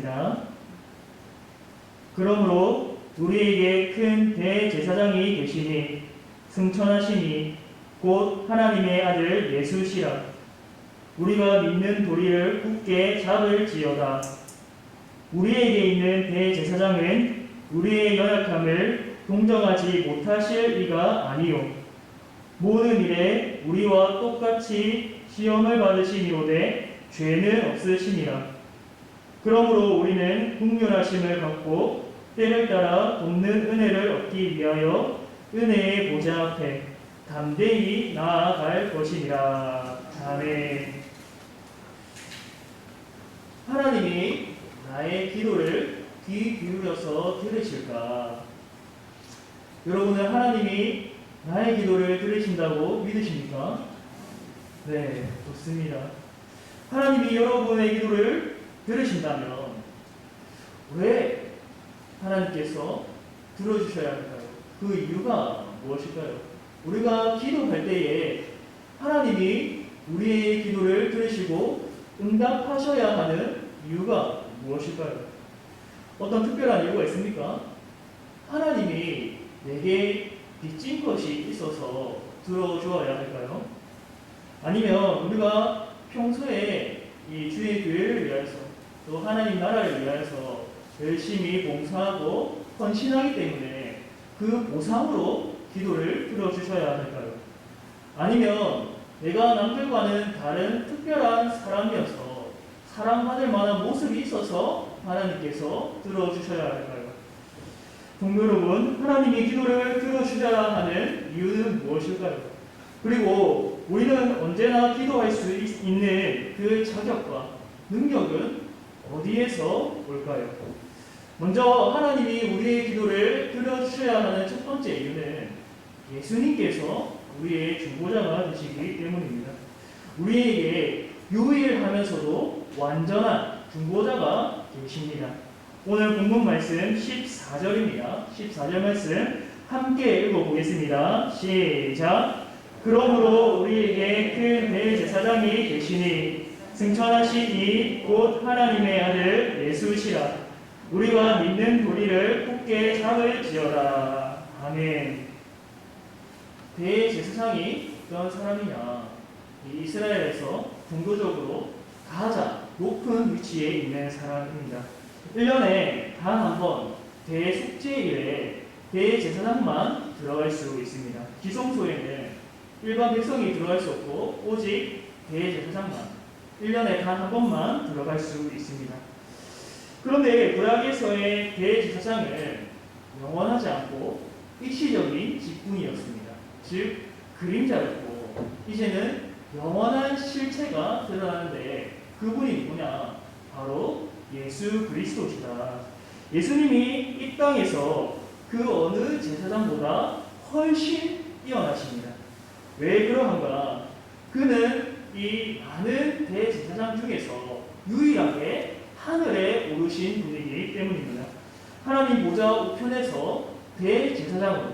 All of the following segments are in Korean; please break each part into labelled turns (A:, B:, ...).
A: 있습니다. 그러므로 우리에게 큰 대제사장이 계시니 승천하시니 곧 하나님의 아들 예수시라. 우리가 믿는 도리를 굳게 잡을지어다. 우리에게 있는 대제사장은 우리의 연약함을 동정하지 못하실 이가 아니요 모든 일에 우리와 똑같이 시험을 받으시니로되 죄는 없으시니라. 그러므로 우리는 국률하심을 갖고 때를 따라 돕는 은혜를 얻기 위하여 은혜의 보좌 앞에 담대히 나아갈 것이니라. 아멘. 하나님이 나의 기도를 귀 기울여서 들으실까? 여러분은 하나님이 나의 기도를 들으신다고 믿으십니까? 네, 좋습니다. 하나님이 여러분의 기도를 들으신다면 왜 하나님께서 들어주셔야 할까요? 그 이유가 무엇일까요? 우리가 기도할 때에 하나님이 우리의 기도를 들으시고 응답하셔야 하는 이유가 무엇일까요? 어떤 특별한 이유가 있습니까? 하나님이 내게 빚진 것이 있어서 들어주어야 할까요? 아니면 우리가 평소에 이 주의 교회를 위하여서 또 하나님 나라를 위하여서 열심히 봉사하고 헌신하기 때문에 그 보상으로 기도를 들어주셔야 할까요? 아니면 내가 남들과는 다른 특별한 사람이어서 사랑받을 만한 모습이 있어서 하나님께서 들어주셔야 할까요? 동료 여러분, 하나님이 기도를 들어주셔야 하는 이유는 무엇일까요? 그리고 우리는 언제나 기도할 수 있는 그 자격과 능력은 어디에서 올까요? 먼저 하나님이 우리의 기도를 들어주셔야 하는 첫 번째 이유는 예수님께서 우리의 중보자가 되시기 때문입니다. 우리에게 유일하면서도 완전한 중보자가 계십니다. 오늘 본문 말씀 14절입니다. 14절 말씀 함께 읽어보겠습니다. 시작. 그러므로 우리에게 큰 대제사장이 계시니 승천하시니 곧 하나님의 아들 예수시라. 우리가 믿는 도리를 굳게 잡을지어다. 아멘. 대제사장이 어떤 사람이냐? 이스라엘에서 종교적으로 가장 높은 위치에 있는 사람입니다. 1년에 단 한 번 대속죄일에 대제사장만 들어갈 수 있습니다. 기성소에는 일반 백성이 들어갈 수 없고 오직 대제사장만 1년에 단 한 번만 들어갈 수 있습니다. 그런데 구약에서의 대제사장은 영원하지 않고 일시적인 직분이었습니다. 즉 그림자였고 이제는 영원한 실체가 드러나는데 그분이 누구냐? 바로 예수 그리스도시다. 예수님이 이 땅에서 그 어느 제사장보다 훨씬 뛰어나십니다. 왜 그러한가? 그는 이 많은 대제사장 중에서 유일하게 하늘에 오르신 분이기 때문입니다. 하나님 보좌 우편에서 대제사장으로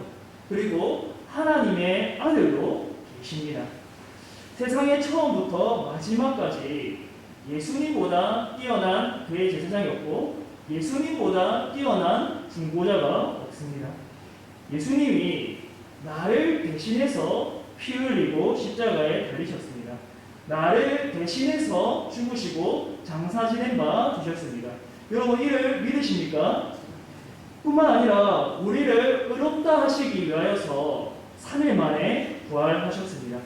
A: 그리고 하나님의 아들로 계십니다. 세상의 처음부터 마지막까지 예수님보다 뛰어난 대제사장이었고 예수님보다 뛰어난 중보자가 없습니다. 예수님이 나를 대신해서 피 흘리고 십자가에 달리셨습니다. 나를 대신해서 죽으시고 장사 지낸 바 되셨습니다. 여러분 이를 믿으십니까? 뿐만 아니라 우리를 의롭다 하시기 위하여서 3일 만에 부활하셨습니다.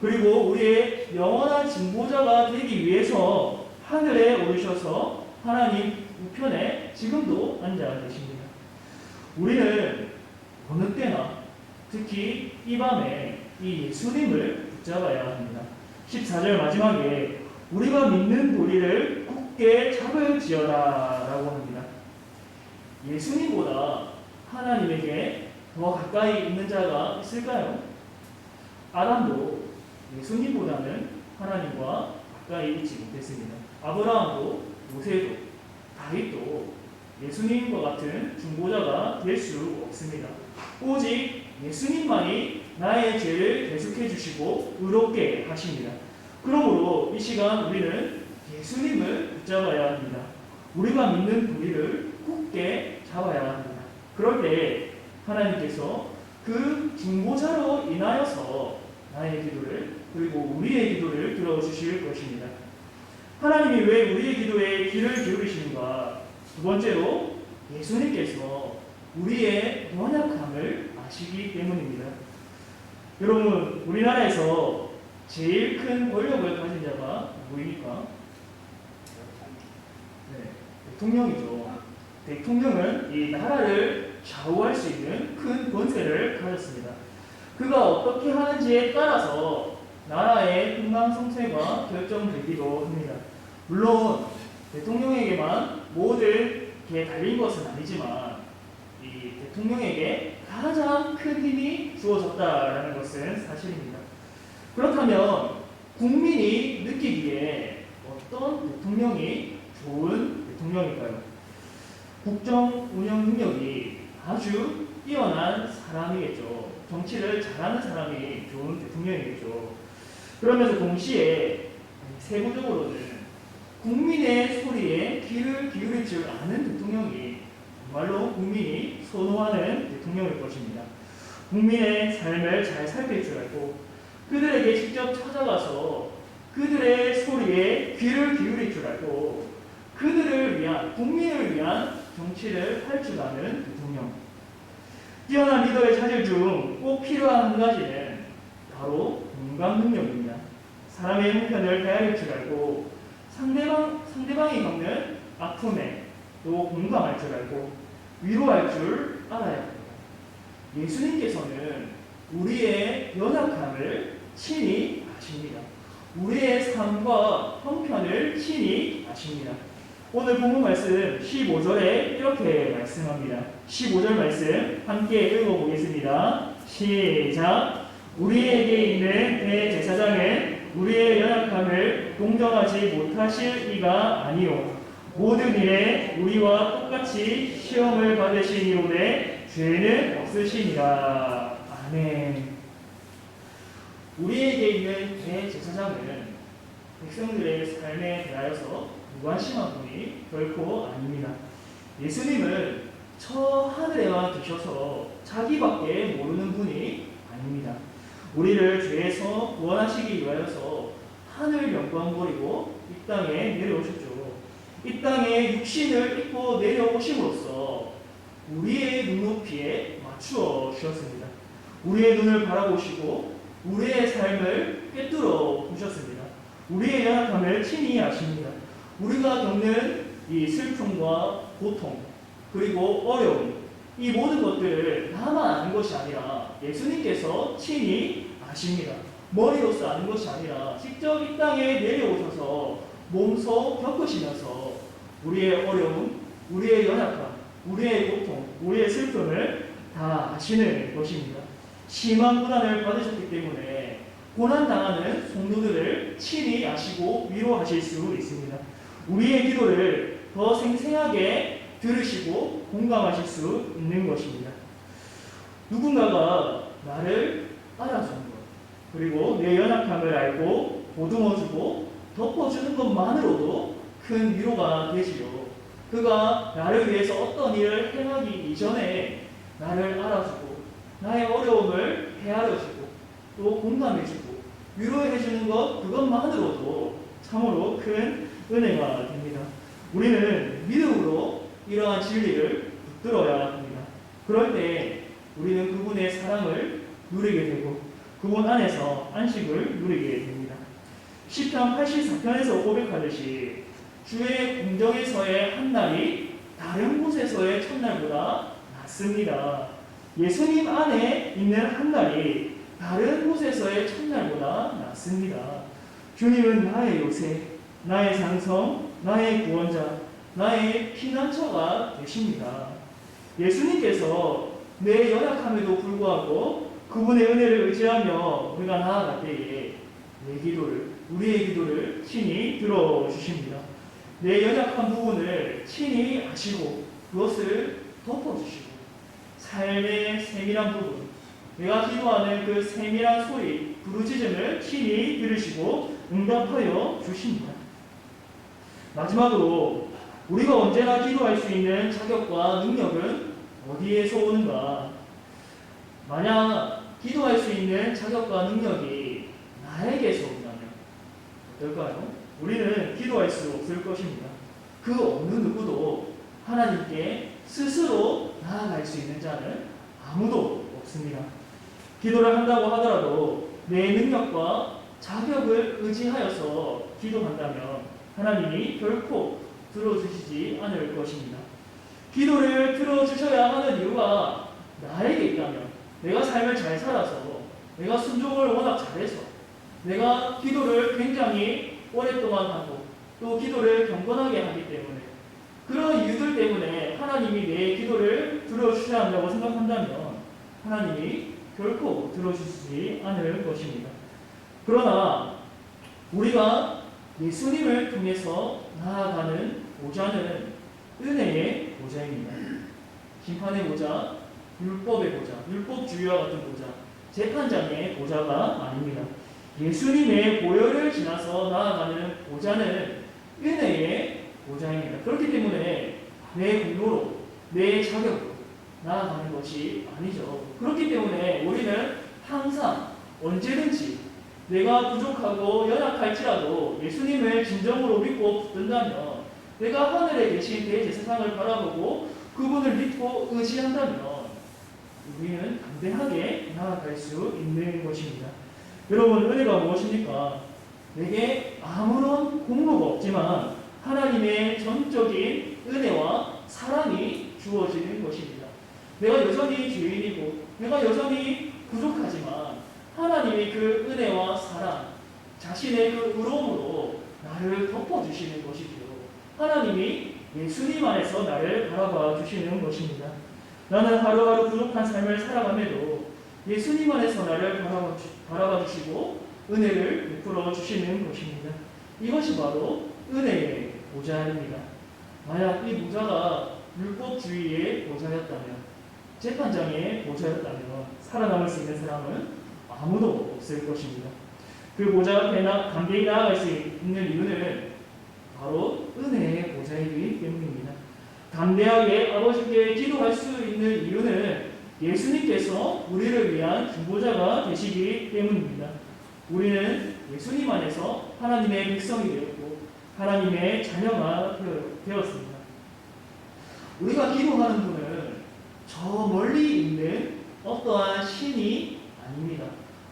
A: 그리고 우리의 영원한 징보자가 되기 위해서 하늘에 오르셔서 하나님 우편에 지금도 앉아 계십니다. 우리는 어느 때나 특히 이 밤에 이 예수님을 붙잡아야 합니다. 14절 마지막에 우리가 믿는 도리를 굳게 잡을지어다 라고 합니다. 예수님보다 하나님에게 더 가까이 있는 자가 있을까요? 아담도 예수님보다는 하나님과 가까이 있지 못했습니다. 아브라함도 모세도 다윗도 예수님과 같은 중보자가 될 수 없습니다. 오직 예수님만이 나의 죄를 대속해 주시고 의롭게 하십니다. 그러므로 이 시간 우리는 예수님을 붙잡아야 합니다. 우리가 믿는 도리를 굳게 잡아야 합니다. 그럴 때 하나님께서 그 중보자로 인하여서 나의 기도를 그리고 우리의 기도를 들어주실 것입니다. 하나님이 왜 우리의 기도에 귀를 기울이시는가? 두 번째로 예수님께서 우리의 연약함을 아시기 때문입니다. 여러분, 우리나라에서 제일 큰 권력을 가진 자가 누구입니까? 네, 대통령이죠. 대통령은 이 나라를 좌우할 수 있는 큰 권세를 가졌습니다. 그가 어떻게 하는지에 따라서 나라의 흥망성쇠가 결정되기도 합니다. 물론 대통령에게만 모든 게 달린 것은 아니지만 이 대통령에게 가장 큰 힘이 주어졌다라는 것은 사실입니다. 그렇다면 국민이 느끼기에 어떤 대통령이 좋은 대통령일까요? 국정 운영 능력이 아주 뛰어난 사람이겠죠. 정치를 잘하는 사람이 좋은 대통령이겠죠. 그러면서 동시에 세부적으로는 국민의 소리에 귀를 기울일 줄 아는 대통령이 정말로 국민이 선호하는 대통령일 것입니다. 국민의 삶을 잘 살필 줄 알고 그들에게 직접 찾아가서 그들의 소리에 귀를 기울일 줄 알고 그들을 위한, 국민을 위한 정치를 할 줄 아는 대통령. 뛰어난 리더의 자질 중 꼭 필요한 한 가지는 바로 공감 능력입니다. 사람의 형편을 헤아릴 줄 알고 상대방이 겪는 아픔에 또 공감할 줄 알고 위로할 줄 알아야 합니다. 예수님께서는 우리의 연약함을 친히 아십니다. 우리의 삶과 형편을 친히 아십니다. 오늘 본문 말씀 15절에 이렇게 말씀합니다. 15절 말씀 함께 읽어보겠습니다. 시작. 우리에게 있는 대제사장은 우리의 연약함을 동정하지 못하실 이가 아니요 모든 일에 우리와 똑같이 시험을 받으시니오되 죄는 없으시니라. 아멘. 우리에게 있는 대제사장은 백성들의 삶에 대하여서 무관심한 분이 결코 아닙니다. 예수님은 저 하늘에만 계셔서 자기밖에 모르는 분이 아닙니다. 우리를 죄에서 구원하시기 위하여서 하늘 영광 버리고 이 땅에 내려오셨죠. 이 땅에 육신을 입고 내려오심으로써 우리의 눈높이에 맞추어 주셨습니다. 우리의 눈을 바라보시고 우리의 삶을 꿰뚫어 보셨습니다. 우리의 연약함을 친히 아십니다. 우리가 겪는 이 슬픔과 고통 그리고 어려움 이 모든 것들을 나만 아는 것이 아니라 예수님께서 친히 아십니다. 머리로서 아는 것이 아니라 직접 이 땅에 내려오셔서 몸소 겪으시면서 우리의 어려움, 우리의 연약함, 우리의 고통, 우리의 슬픔을 다 아시는 것입니다. 심한 고난을 받으셨기 때문에 고난당하는 성도들을 친히 아시고 위로하실 수 있습니다. 우리의 기도를 더 생생하게 들으시고 공감하실 수 있는 것입니다. 누군가가 나를 알아주는 것, 그리고 내 연약함을 알고 보듬어주고 덮어주는 것만으로도 큰 위로가 되지요. 그가 나를 위해서 어떤 일을 행하기 이전에 나를 알아주고 나의 어려움을 헤아려주고 또 공감해주고 위로해주는 것 그것만으로도 참으로 큰 은혜가 됩니다. 우리는 믿음으로 이러한 진리를 붙들어야 합니다. 그럴 때 우리는 그분의 사랑을 누리게 되고 그분 안에서 안식을 누리게 됩니다. 시편 84편에서 고백하듯이 주의 공정에서의 한 날이 다른 곳에서의 첫날보다 낫습니다. 예수님 안에 있는 한 날이 다른 곳에서의 첫날보다 낫습니다. 주님은 나의 요새, 나의 상성, 나의 구원자, 나의 피난처가 되십니다. 예수님께서 내 연약함에도 불구하고 그분의 은혜를 의지하며 우리가 나아갈 때에 내 기도를, 우리의 기도를 친히 들어주십니다. 내 연약한 부분을 친히 아시고 그것을 덮어주시고 삶의 세밀한 부분, 내가 기도하는 그 세밀한 소리, 부르짖음을 친히 들으시고 응답하여 주십니다. 마지막으로 우리가 언제나 기도할 수 있는 자격과 능력은 어디에서 오는가? 만약 기도할 수 있는 자격과 능력이 나에게서 온다면 어떨까요? 우리는 기도할 수 없을 것입니다. 그 어느 누구도 하나님께 스스로 나아갈 수 있는 자는 아무도 없습니다. 기도를 한다고 하더라도 내 능력과 자격을 의지하여서 기도한다면 하나님이 결코 들어주시지 않을 것입니다. 기도를 들어주셔야 하는 이유가 나에게 있다면, 내가 삶을 잘 살아서, 내가 순종을 워낙 잘해서, 내가 기도를 굉장히 오랫동안 하고 또 기도를 경건하게 하기 때문에, 그런 이유들 때문에 하나님이 내 기도를 들어주셔야 한다고 생각한다면 하나님이 결코 들어주시지 않을 것입니다. 그러나 우리가 예수님을 통해서 나아가는 보좌는 은혜의 보좌입니다. 심판의 보좌, 율법의 보좌, 율법주의와 같은 보좌, 재판장의 보좌가 아닙니다. 예수님의 보혈을 지나서 나아가는 보좌는 은혜의 보좌입니다. 그렇기 때문에 내 공로로, 내 자격으로 나아가는 것이 아니죠. 그렇기 때문에 우리는 항상 언제든지 내가 부족하고 연약할지라도 예수님을 진정으로 믿고 붙든다면, 내가 하늘에 계신 대제사장을 바라보고 그분을 믿고 의지한다면 우리는 담대하게 나아갈 수 있는 것입니다. 여러분, 은혜가 무엇입니까? 내게 아무런 공로가 없지만 하나님의 전적인 은혜와 사랑이 주어지는 것입니다. 내가 여전히 죄인이고 내가 여전히 부족하지만 하나님의 그 은혜와 사랑, 자신의 그 의로움으로 나를 덮어주시는 것이죠. 하나님이 예수님 안에서 나를 바라봐 주시는 것입니다. 나는 하루하루 부족한 삶을 살아감에도 예수님 안에서 나를 바라봐 주시고 은혜를 베풀어 주시는 것입니다. 이것이 바로 은혜의 보좌입니다. 만약 이 보좌가 율법주의의 보좌였다면, 재판장의 보좌였다면 살아남을 수 있는 사람은 아무도 없을 것입니다. 그 보좌 앞에 담대히 나아갈 수 있는 이유는 바로 은혜의 보좌이기 때문입니다. 담대하게 아버지께 기도할 수 있는 이유는 예수님께서 우리를 위한 중보자가 되시기 때문입니다. 우리는 예수님 안에서 하나님의 백성이 되었고 하나님의 자녀가 되었습니다. 우리가 기도하는 분은 저 멀리 있는 어떠한 신이 아닙니다.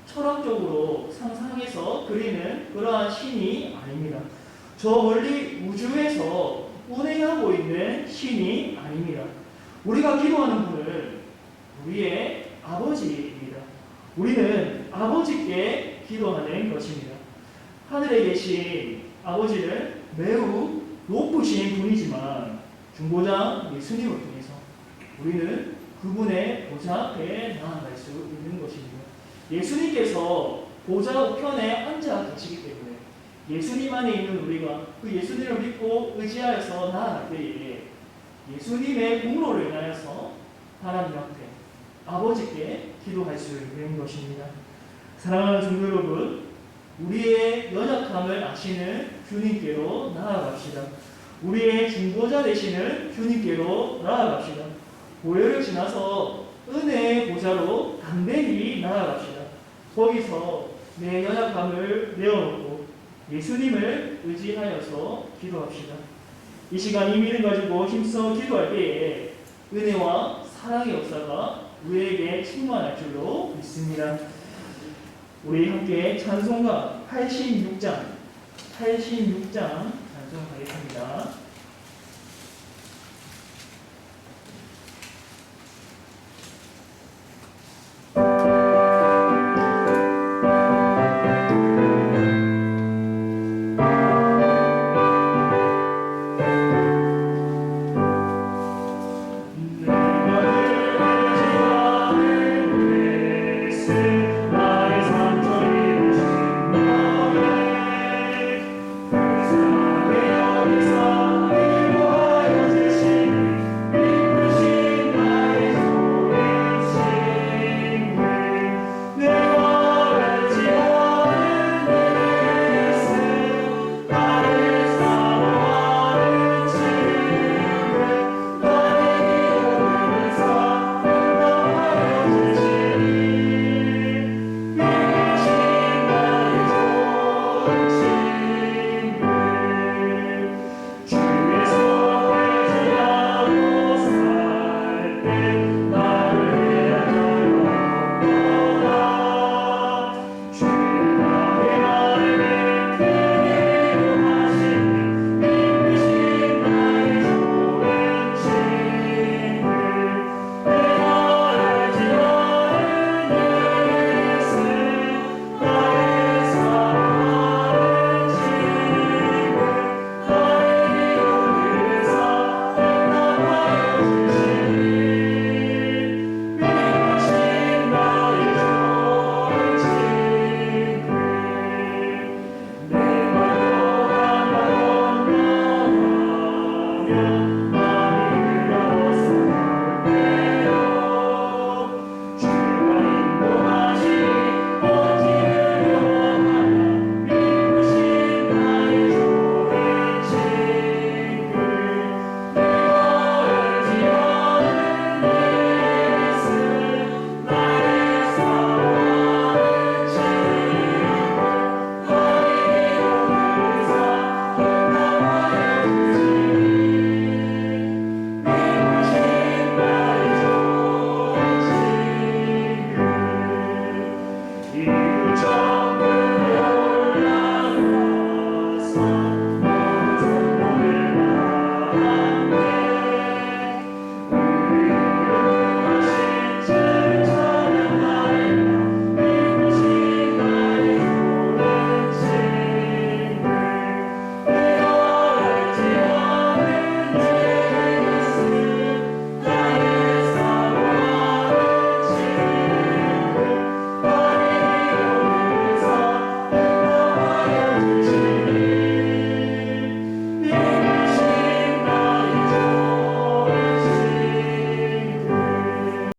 A: 철학적으로 상상해서 그리는 그러한 신이 아닙니다. 저 멀리 우주에서 운행하고 있는 신이 아닙니다. 우리가 기도하는 분은 우리의 아버지입니다. 우리는 아버지께 기도하는 것입니다. 하늘에 계신 아버지는 매우 높으신 분이지만 중보자 예수님을 통해서 우리는 그분의 보좌 앞에 나아갈 수 있는 것입니다. 예수님께서 보좌 우편에 앉아 계시기 때문에 예수님 안에 있는 우리가 그 예수님을 믿고 의지하여서 나아갈 때에 예수님의 공로를 인하여서 하나님 앞에 아버지께 기도할 수 있는 것입니다. 사랑하는 성도 여러분, 우리의 연약함을 아시는 주님께로 나아갑시다. 우리의 중보자 되시는 주님께로 나아갑시다. 보혈을 지나서 은혜의 보좌로 담대히 나아갑시다. 거기서 내 연약함을 내어놓고 예수님을 의지하여서 기도합시다. 이 시간 이 믿음 가지고 힘써 기도할 때에 은혜와 사랑의 역사가 우리에게 충만할 줄로 믿습니다. 우리 함께 찬송가 86장 찬송하겠습니다.